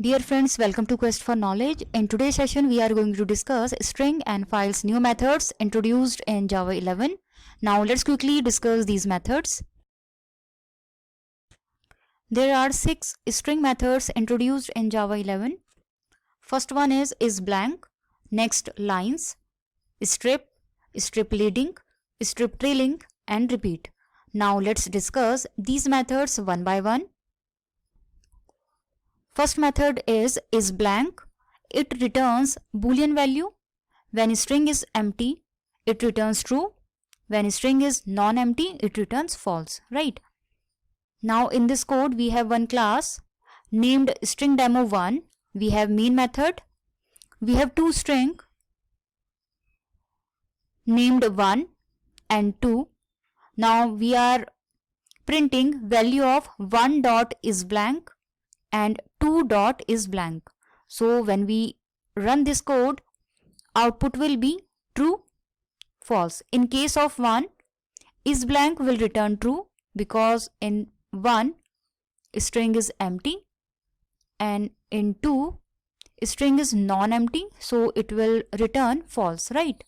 Dear friends, welcome to Quest for Knowledge. In today's session, we are going to discuss string and files new methods introduced in Java 11. Now let's quickly discuss these methods. There are 6 string methods introduced in Java 11. First one is blank, next lines, strip, strip leading, strip trailing, and repeat. Now let's discuss these methods one by one. First method is blank. It returns boolean value. When string is empty, it returns true. When string is non-empty, it returns false, right? Now in this code, we have one class named string demo1. We have main method. We have two string named 1 and 2. Now we are printing value of 1 dot is blank and 2 dot is blank. So when we run this code, output will be true, false. In case of 1, is blank will return true because in 1 string is empty, and in 2 string is non-empty, so it will return false, right?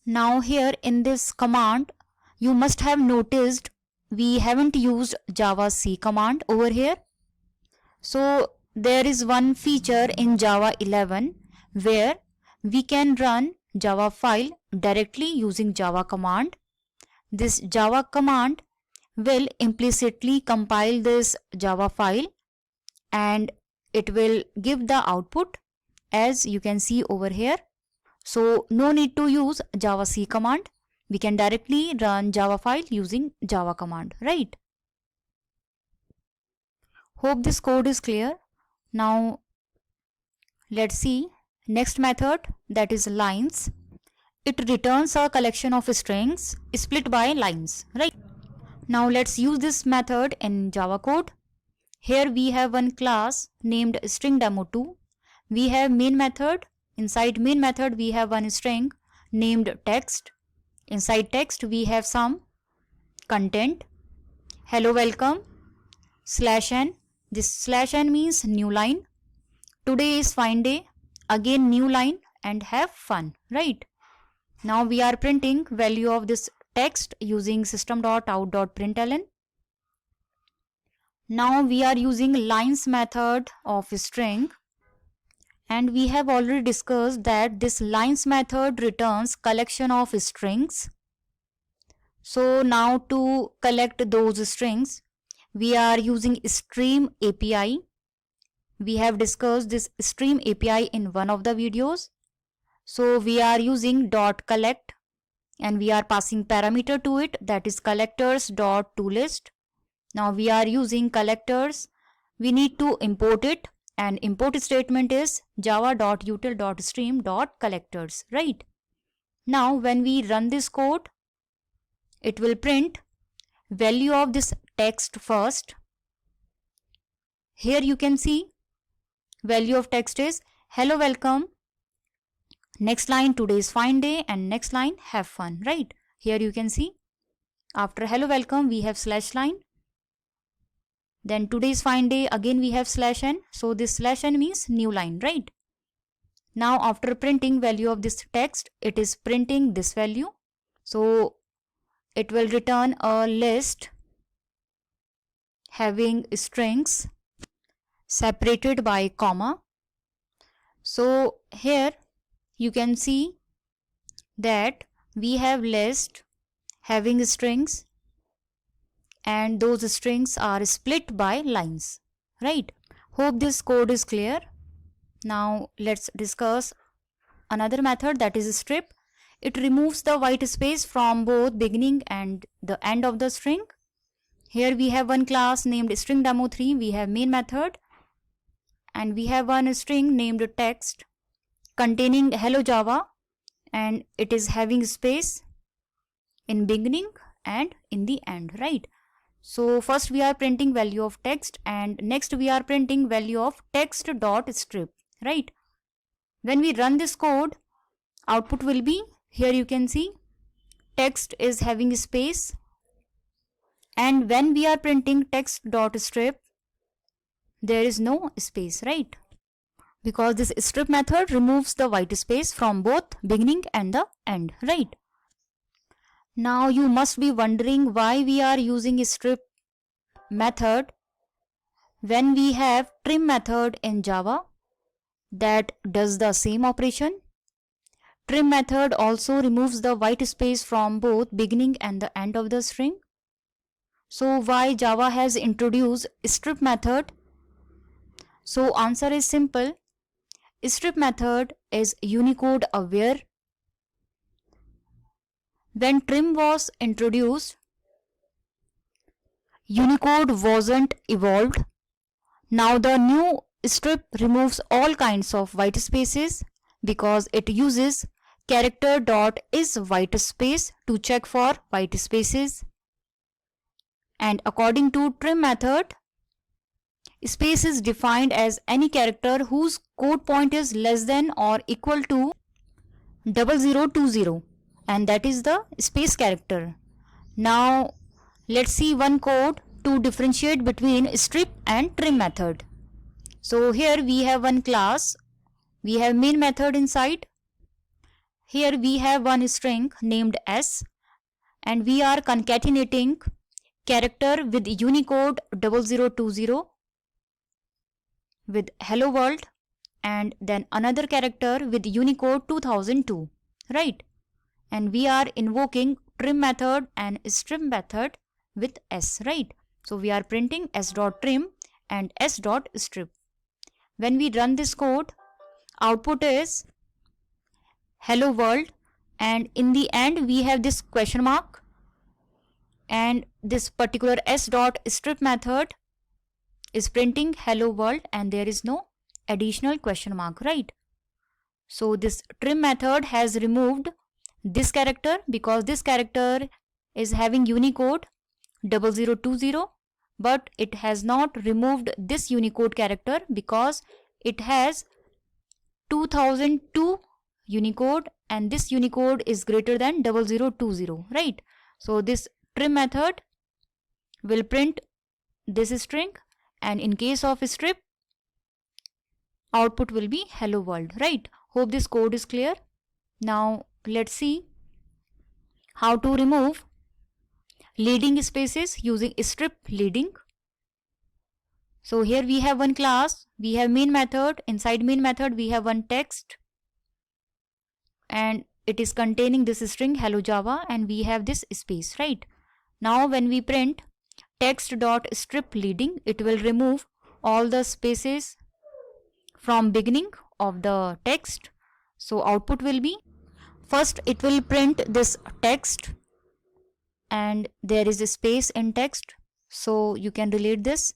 Now here in this command, you must have noticed we haven't used Java C command over here. So there is one feature in Java 11 where we can run Java file directly using Java command. This Java command will implicitly compile this Java file and it will give the output as you can see over here. So no need to use Java C command. We can directly run Java file using Java command, right? Hope this code is clear. Now let's see next method, that is lines. It returns a collection of strings split by lines, right? Now let's use this method in Java code. Here we have one class named string demo2. We have main method. Inside main method we have one string named text. Inside text we have some content. Hello, welcome, /n. This /n means new line. Today is fine day. Again new line and have fun, right? Now we are printing value of this text using system.out.println. Now we are using lines method of string, and we have already discussed that this lines method returns collection of strings. So now to collect those strings, we are using Stream API. We have discussed this Stream API in one of the videos. So we are using .collect and we are passing parameter to it, that is collectors.toList. Now we are using collectors. We need to import it, and import statement is java.util.stream.collectors, right? Now when we run this code, it will print value of this text first. Here you can see value of text is hello, welcome. Next line, today is fine day, and next line, have fun, right? Here you can see after hello, welcome we have /line. Then today is fine day, again we have /n. So this /n means new line, right? Now after printing value of this text, it is printing this value. So it will return a list having strings separated by comma. So here you can see that we have list having strings and those strings are split by lines, right? Hope this code is clear. Now let's discuss another method, that is strip. It removes the white space from both beginning and the end of the string. Here we have one class named string demo3. We have main method and we have one string named text containing hello Java, and it is having space in beginning and in the end, right? So first we are printing value of text and next we are printing value of text.strip, right? When we run this code, output will be, here you can see text is having space, and when we are printing text.strip, there is no space, right? Because this strip method removes the white space from both beginning and the end, right? Now you must be wondering why we are using strip method when we have trim method in Java that does the same operation. Trim method also removes the white space from both beginning and the end of the string. So why Java has introduced strip method? So answer is simple. Strip method is Unicode aware. When trim was introduced, Unicode wasn't evolved. Now the new strip removes all kinds of white spaces because it uses character.isWhitespace to check for white spaces. And according to trim method, space is defined as any character whose code point is less than or equal to 0020, and that is the space character. Now let's see one code to differentiate between strip and trim method. So here we have one class, we have main method inside. Here we have one string named s, and we are concatenating character with Unicode 0020 with hello world, and then another character with Unicode 2002, right? And we are invoking trim method and strip method with s, right? So we are printing s.trim and s.strip. When we run this code, output is hello world, and in the end we have this question mark, and this particular s.strip method is printing hello world and there is no additional question mark, right? So this trim method has removed this character because this character is having Unicode 0020, but it has not removed this Unicode character because it has 2002 Unicode, and this Unicode is greater than 0020, right? So this trim method will print this string, and in case of strip, output will be hello world, right? Hope this code is clear. Now let's see how to remove leading spaces using strip leading. So here we have one class, we have main method, inside main method we have one text, and it is containing this string hello Java, and we have this space, right? Now when we print text.strip leading, it will remove all the spaces from beginning of the text. So output will be, first it will print this text and there is a space in text, so you can relate this.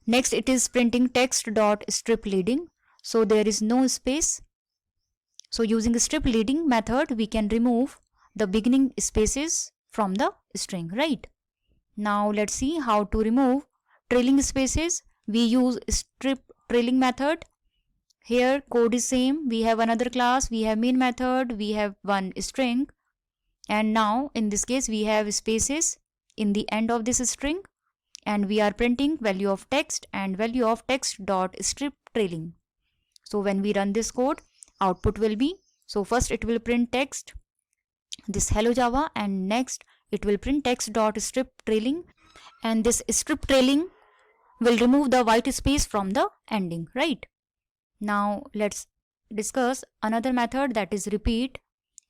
Next it is printing text.strip leading, so there is no space. So using the strip leading method we can remove the beginning spaces from the string, right? Now let's see how to remove trailing spaces. We use strip trailing method. Here code is same, we have another class, we have main method, we have one string, and now in this case we have spaces in the end of this string, and we are printing value of text and value of text dot strip trailing. So when we run this code, output will be, so first it will print text, this hello Java, and next it will print text dot strip trailing, and this strip trailing will remove the white space from the ending, right? Now let's discuss another method, that is repeat,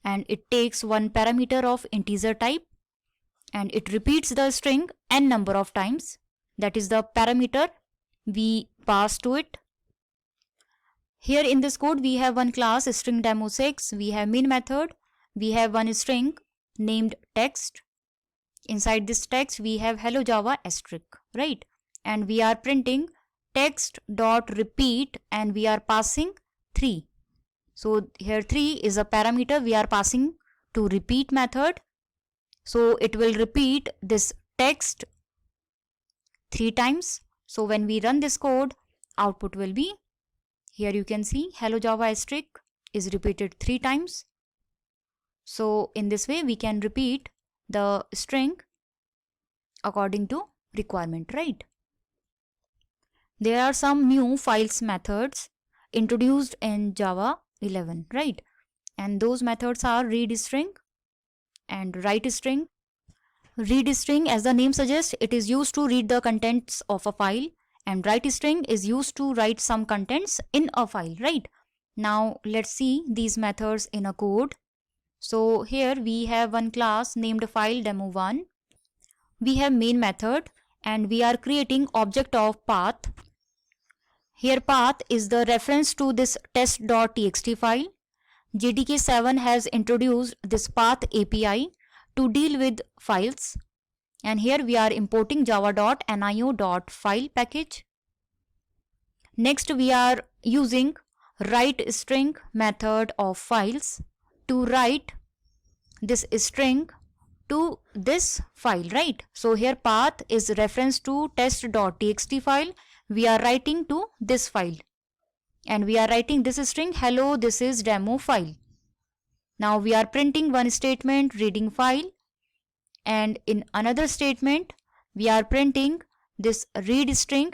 and it takes one parameter of integer type and it repeats the string n number of times. That is the parameter we pass to it. Here in this code we have one class string demo6, we have main method, we have one string named text. Inside this text we have hello Java asterisk, right? And we are printing text dot repeat and we are passing 3. So here 3 is a parameter we are passing to repeat method. So it will repeat this text 3 times. So when we run this code, output will be, here you can see hello Java asterisk is repeated 3 times. So in this way we can repeat the string according to requirement, right? there are some new files methods introduced in Java 11, right? And those methods are read string and write string. Read string, as the name suggests, it is used to read the contents of a file, and write string is used to write some contents in a file, right? Now let's see these methods in a code. So here we have one class named file demo1. We have main method and we are creating object of path. Here path is the reference to this test.txt file. JDK7 has introduced this path API to deal with files, and here we are importing java.nio.file package. Next we are using write string method of files to write this string to this file, right? So here path is reference to test.txt file. We are writing to this file and we are writing this string, hello, this is demo file. Now we are printing one statement, reading file, and in another statement we are printing this read string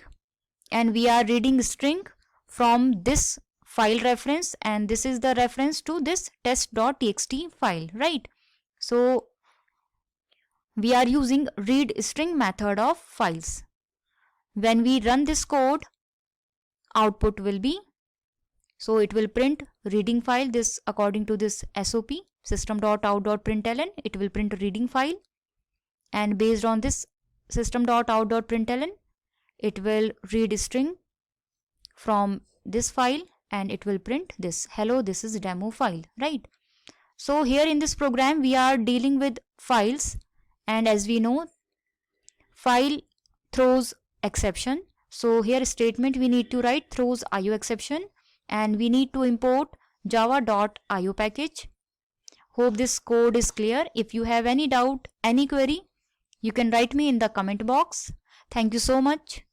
and we are reading string from this file reference, and this is the reference to this test.txt file, right? So we are using read string method of files. When we run this code, output will be, so it will print reading file, this according to this SOP system.out.println, it will print reading file, and based on this system.out.println, it will read string from this file and it will print this, hello, this is demo file, right? So here in this program we are dealing with files, and as we know, file throws exception. So here statement we need to write throws IO exception, and we need to import java.io package. Hope this code is clear. If you have any doubt, any query, you can write me in the comment box. Thank you so much.